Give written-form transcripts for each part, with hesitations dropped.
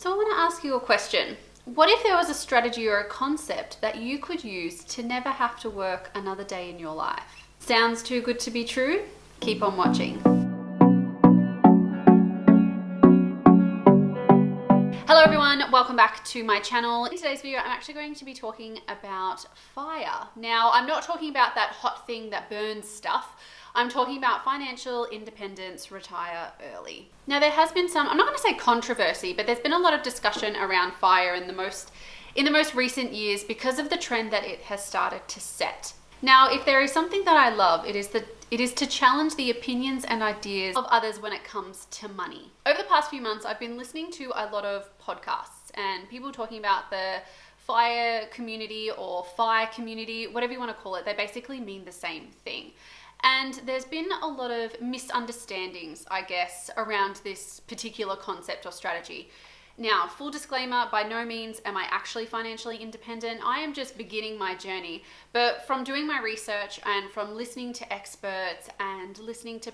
So I want to ask you a question. What if there was a strategy or a concept that you could use to never have to work another day in your life? Sounds too good to be true? Keep on watching. Hello everyone, welcome back to my channel. In today's video, I'm actually going to be talking about FIRE. Now, I'm not talking about that hot thing that burns stuff. I'm talking about financial independence, retire early. Now, there has been some, I'm not going to say controversy, but there's been a lot of discussion around FIRE in the most recent years because of the trend that it has started to set. Now, if there is something that I love, it is to challenge the opinions and ideas of others when it comes to money. Over the past few months, I've been listening to a lot of podcasts and people talking about the FIRE community or FI community, whatever you want to call it. They basically mean the same thing. And there's been a lot of misunderstandings, I guess, around this particular concept or strategy. Now, full disclaimer, by no means am I actually financially independent. I am just beginning my journey. But from doing my research and from listening to experts and listening to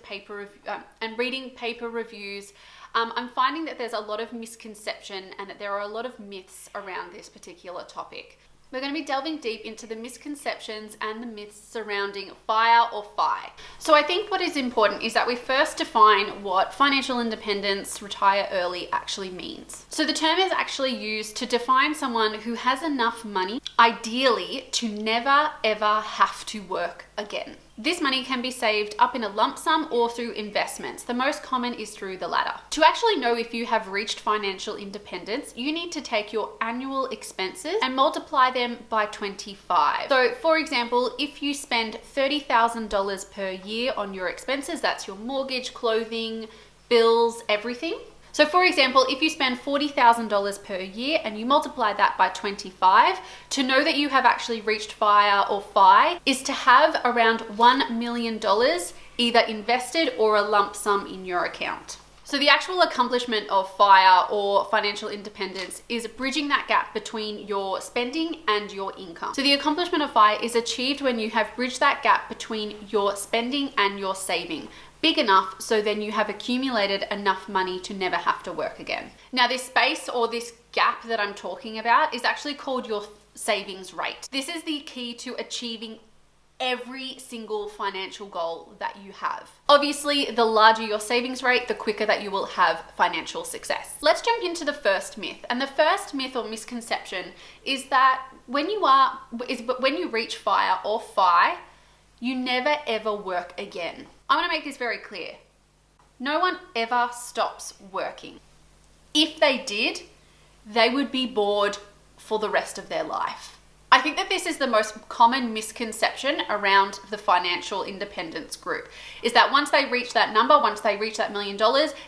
and reading paper reviews, I'm finding that there's a lot of misconception and that there are a lot of myths around this particular topic. We're going to be delving deep into the misconceptions and the myths surrounding FIRE or FI. So I think what is important is that we first define what financial independence, retire early actually means. So the term is actually used to define someone who has enough money, ideally, to never ever have to work again. This money can be saved up in a lump sum or through investments. The most common is through the latter. To actually know if you have reached financial independence, you need to take your annual expenses and multiply them by 25. So for example, if you spend $30,000 per year on your expenses, that's your mortgage, clothing, bills, everything. So for example, if you spend $40,000 per year and you multiply that by 25, to know that you have actually reached FIRE or FI is to have around $1 million either invested or a lump sum in your account. So the actual accomplishment of FIRE or financial independence is bridging that gap between your spending and your income. So the accomplishment of FIRE is achieved when you have bridged that gap between your spending and your saving. Big enough so then you have accumulated enough money to never have to work again. Now this space or this gap that I'm talking about is actually called your savings rate. This is the key to achieving every single financial goal that you have. Obviously, the larger your savings rate, the quicker that you will have financial success. Let's jump into the first myth. And the first myth or misconception is that when you reach FIRE or FI, you never ever work again. I want to make this very clear. No one ever stops working. If they did, they would be bored for the rest of their life. I think that this is the most common misconception around the financial independence group, is that once they reach that number, once they reach that $1 million,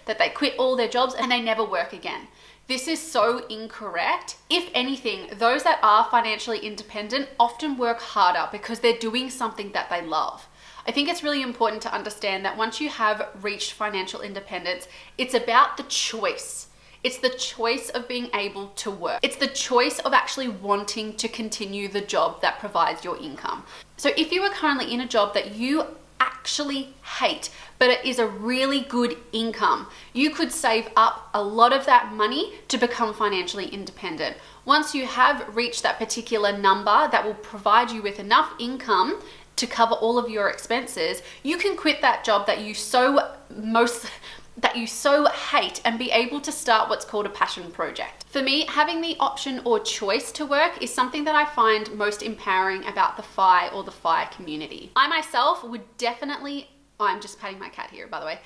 that they quit all their jobs and they never work again. This is so incorrect. If anything, those that are financially independent often work harder because they're doing something that they love. I think it's really important to understand that once you have reached financial independence, it's about the choice. It's the choice of being able to work. It's the choice of actually wanting to continue the job that provides your income. So if you are currently in a job that you actually hate, but it is a really good income, you could save up a lot of that money to become financially independent. Once you have reached that particular number that will provide you with enough income to cover all of your expenses, you can quit that job that you so hate and be able to start what's called a passion project. For me, having the option or choice to work is something that I find most empowering about the FI or the FIRE community. I myself would definitely, I'm just patting my cat here, by the way.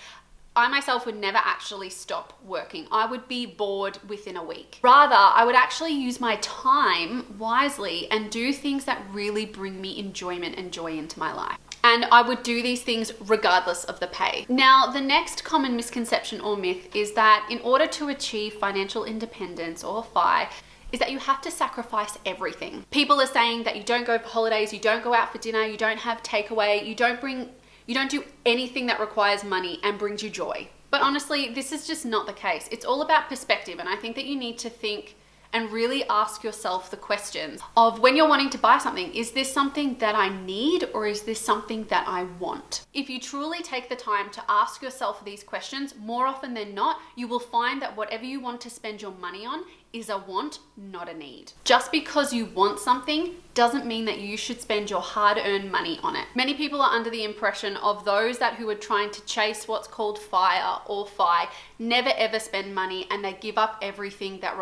I myself would never actually stop working. I would be bored within a week. Rather, I would actually use my time wisely and do things that really bring me enjoyment and joy into my life. And I would do these things regardless of the pay. Now, the next common misconception or myth is that in order to achieve financial independence or FI, is that you have to sacrifice everything. People are saying that you don't go for holidays, you don't go out for dinner, you don't have takeaway, you don't do anything that requires money and brings you joy. But honestly, this is just not the case. It's all about perspective, and I think that you need to think and really ask yourself the questions of when you're wanting to buy something, is this something that I need or is this something that I want? If you truly take the time to ask yourself these questions, more often than not, you will find that whatever you want to spend your money on is a want, not a need. Just because you want something doesn't mean that you should spend your hard-earned money on it. Many people are under the impression of those who are trying to chase what's called FIRE or FI never ever spend money, and they give up everything that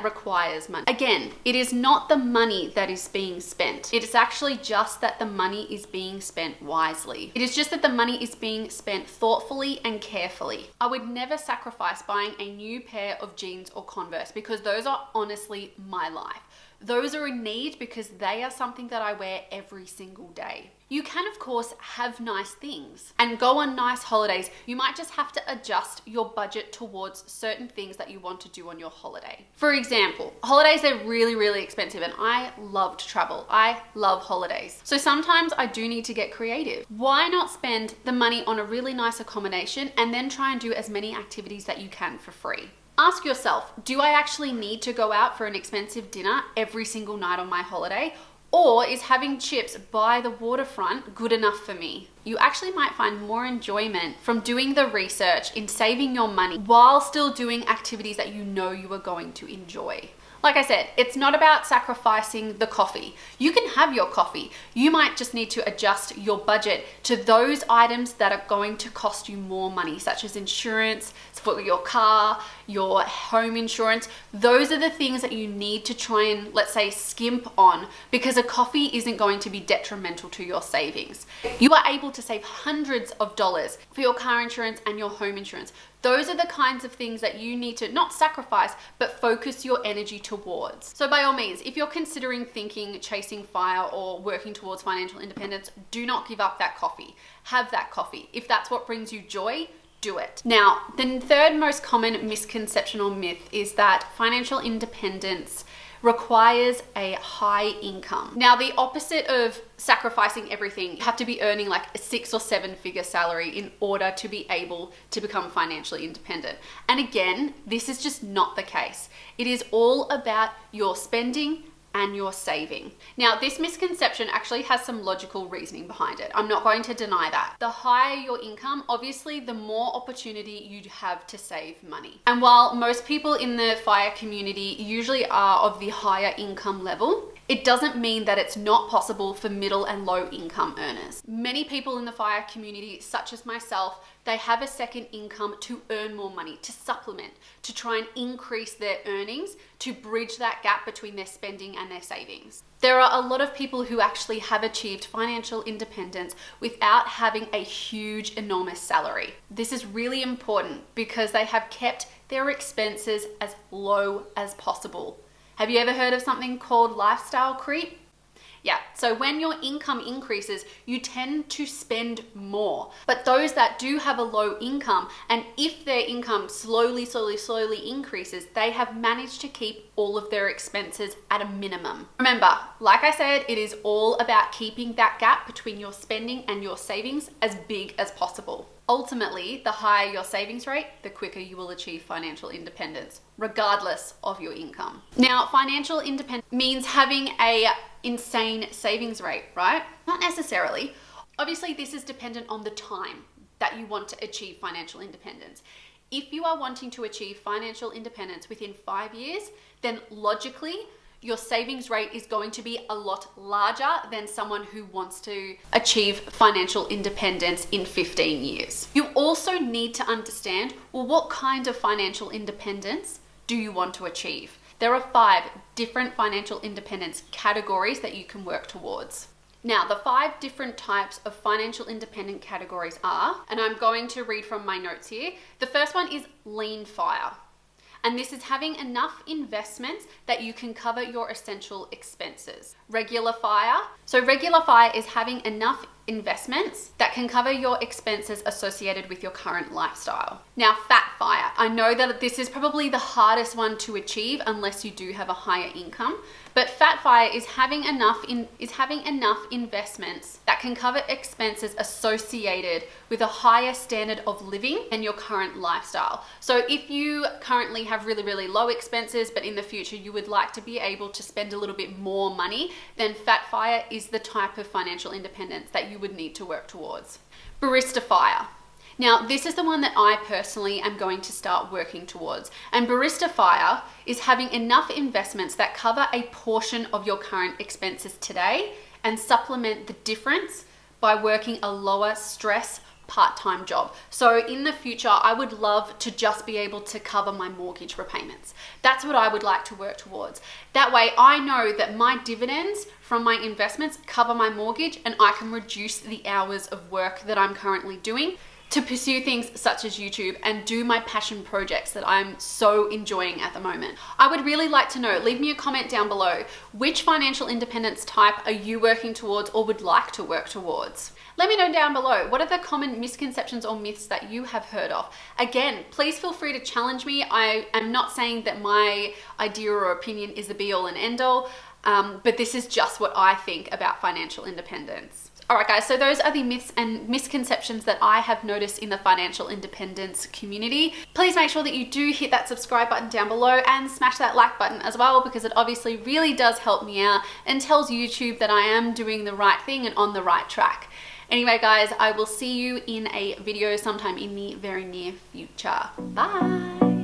requires money. Again, it is not the money that is being spent. It is actually just that the money is being spent wisely. It is just that the money is being spent thoughtfully and carefully. I would never sacrifice buying a new pair of jeans or Converse because those are honestly my life. Those are a need because they are something that I wear every single day. You can, of course, have nice things and go on nice holidays. You might just have to adjust your budget towards certain things that you want to do on your holiday. For example, holidays are really, really expensive, and I love to travel. I love holidays. So sometimes I do need to get creative. Why not spend the money on a really nice accommodation and then try and do as many activities that you can for free? Ask yourself, do I actually need to go out for an expensive dinner every single night on my holiday? Or is having chips by the waterfront good enough for me? You actually might find more enjoyment from doing the research in saving your money while still doing activities that you know you are going to enjoy. Like I said, it's not about sacrificing the coffee. You can have your coffee. You might just need to adjust your budget to those items that are going to cost you more money, such as insurance for your car, your home insurance. Those are the things that you need to try and, let's say, skimp on, because a coffee isn't going to be detrimental to your savings. You are able to save hundreds of dollars for your car insurance and your home insurance. Those are the kinds of things that you need to not sacrifice, but focus your energy towards. So by all means, if you're considering chasing FIRE or working towards financial independence, do not give up that coffee. Have that coffee. If that's what brings you joy, do it. Now, the third most common misconception or myth is that financial independence requires a high income. Now, the opposite of sacrificing everything, you have to be earning like a 6 or 7 figure salary in order to be able to become financially independent. And again, this is just not the case. It is all about your spending and your saving. Now, this misconception actually has some logical reasoning behind it. I'm not going to deny that. The higher your income, obviously, the more opportunity you have to save money. And while most people in the FIRE community usually are of the higher income level, it doesn't mean that it's not possible for middle and low income earners. Many people in the FIRE community, such as myself, they have a second income to earn more money, to supplement, to try and increase their earnings, to bridge that gap between their spending and their savings. There are a lot of people who actually have achieved financial independence without having a huge, enormous salary. This is really important because they have kept their expenses as low as possible. Have you ever heard of something called lifestyle creep? Yeah, so when your income increases, you tend to spend more. But those that do have a low income, and if their income slowly increases, they have managed to keep all of their expenses at a minimum. Remember, like I said, it is all about keeping that gap between your spending and your savings as big as possible. Ultimately, the higher your savings rate, the quicker you will achieve financial independence, regardless of your income. Now, financial independence means having a insane savings rate, right? Not necessarily. Obviously, this is dependent on the time that you want to achieve financial independence. If you are wanting to achieve financial independence within 5 years, then logically, your savings rate is going to be a lot larger than someone who wants to achieve financial independence in 15 years. You also need to understand, well, what kind of financial independence do you want to achieve? There are 5 different financial independence categories that you can work towards. Now, the 5 different types of financial independent categories are, and I'm going to read from my notes here. The first one is lean FIRE. And this is having enough investments that you can cover your essential expenses. Regular FIRE. So regular FIRE is having enough investments that can cover your expenses associated with your current lifestyle. Now, F.I.R.E. I know that this is probably the hardest one to achieve unless you do have a higher income, but F.I.R.E. is having enough investments that can cover expenses associated with a higher standard of living than your current lifestyle. So if you currently have really, really low expenses, but in the future you would like to be able to spend a little bit more money, then F.I.R.E. is the type of financial independence that you would need to work towards. Barista F.I.R.E. Now, this is the one that I personally am going to start working towards. And Barista F.I.R.E. is having enough investments that cover a portion of your current expenses today and supplement the difference by working a lower stress part-time job. So in the future, I would love to just be able to cover my mortgage repayments. That's what I would like to work towards. That way I know that my dividends from my investments cover my mortgage and I can reduce the hours of work that I'm currently doing to pursue things such as YouTube and do my passion projects that I'm so enjoying at the moment. I would really like to know, leave me a comment down below, which financial independence type are you working towards or would like to work towards? Let me know down below, what are the common misconceptions or myths that you have heard of? Again, please feel free to challenge me. I am not saying that my idea or opinion is the be all and end all, but this is just what I think about financial independence. Alright guys, so those are the myths and misconceptions that I have noticed in the financial independence community. Please make sure that you do hit that subscribe button down below and smash that like button as well, because it obviously really does help me out and tells YouTube that I am doing the right thing and on the right track. Anyway guys, I will see you in a video sometime in the very near future. Bye!